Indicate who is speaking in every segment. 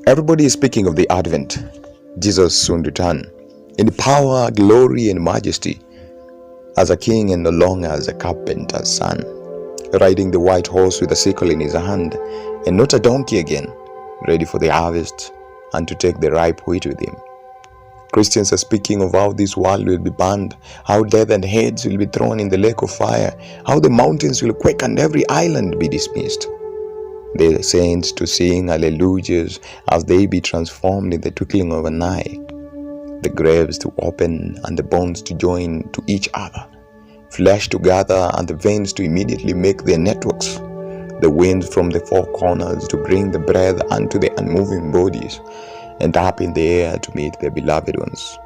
Speaker 1: Everybody is speaking of the Advent, Jesus' soon return, in power, glory, and majesty, as a king and no longer as a carpenter's son, riding the white horse with a sickle in his hand, and not a donkey again, ready for the harvest and to take the ripe wheat with him. Christians are speaking of how this world will be burned, how death and heads will be thrown in the lake of fire, how the mountains will quake and every island be dismissed. The saints to sing alleluias as they be transformed in the twinkling of an eye, the graves to open and the bones to join to each other, flesh to gather and the veins to immediately make their networks, the wind from the four corners to bring the breath unto the unmoving bodies, and up in the air to meet their beloved ones.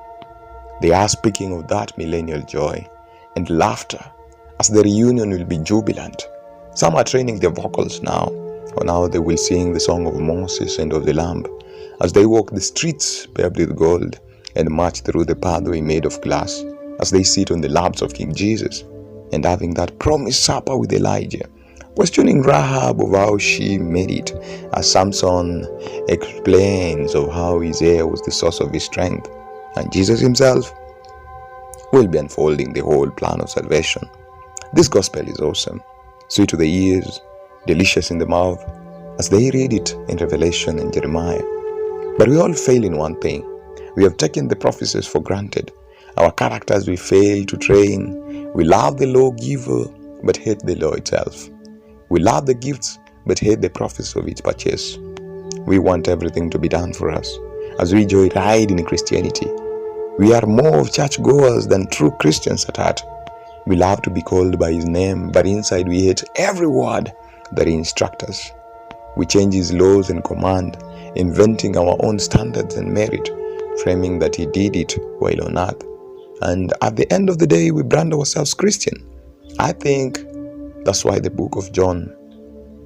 Speaker 1: They are speaking of that millennial joy and laughter as the reunion will be jubilant. Some are training their vocals now on how they will sing the song of Moses and of the Lamb as they walk the streets paved with gold and march through the pathway made of glass, as they sit on the laps of King Jesus and having that promised supper with Elijah, questioning Rahab of how she made it, as Samson explains of how his hair was the source of his strength, and Jesus himself will be unfolding the whole plan of salvation. This gospel is awesome, sweet to the ears, delicious in the mouth, as they read it in Revelation and Jeremiah. But we all fail in one thing. We have taken the prophecies for granted. Our characters we fail to train. We love the lawgiver, but hate the law itself. We love the gifts, but hate the profits of its purchase. We want everything to be done for us, as we joyride in Christianity. We are more of churchgoers than true Christians at heart. We love to be called by His name, but inside we hate every word that He instructs us. We change His laws and command, inventing our own standards and merit, framing that He did it while on earth. And at the end of the day, we brand ourselves Christian. I think that's why the book of John,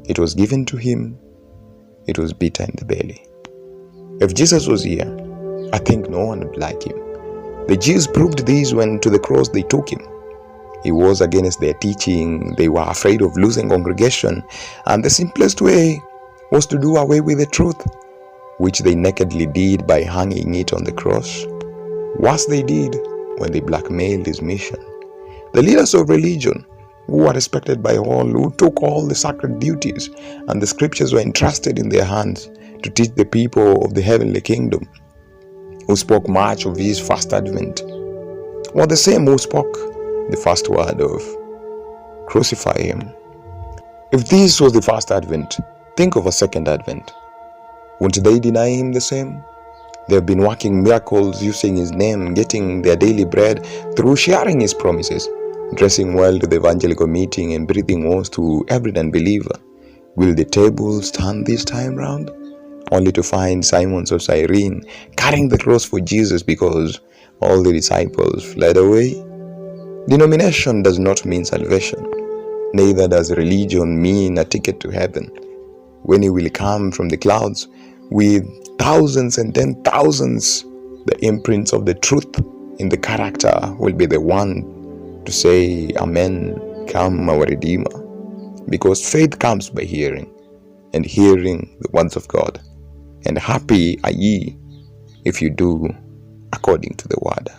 Speaker 1: it was given to Him, it was bitter in the belly. If Jesus was here, I think no one would like Him. The Jews proved this when to the cross they took Him. He was against their teaching. They were afraid of losing congregation, and the simplest way was to do away with the truth, which they nakedly did by hanging it on the cross. Worse they did when they blackmailed His mission. The leaders of religion, who were respected by all, who took all the sacred duties, and the scriptures were entrusted in their hands to teach the people of the heavenly kingdom, who spoke much of His first advent, were the same who spoke the first word of crucify Him. If this was the first advent, think of a second advent. Won't they deny Him the same? They have been working miracles using His name, getting their daily bread through sharing His promises, dressing well to the evangelical meeting and breathing words to every unbeliever. Will the tables turn this time round? Only to find Simon of Cyrene carrying the cross for Jesus because all the disciples fled away. Denomination does not mean salvation. Neither does religion mean a ticket to heaven, when He will come from the clouds with thousands and 10,000s. The imprints of the truth in the character will be the one to say, Amen, come our Redeemer. Because faith comes by hearing, and hearing the words of God. And happy are ye if you do according to the word.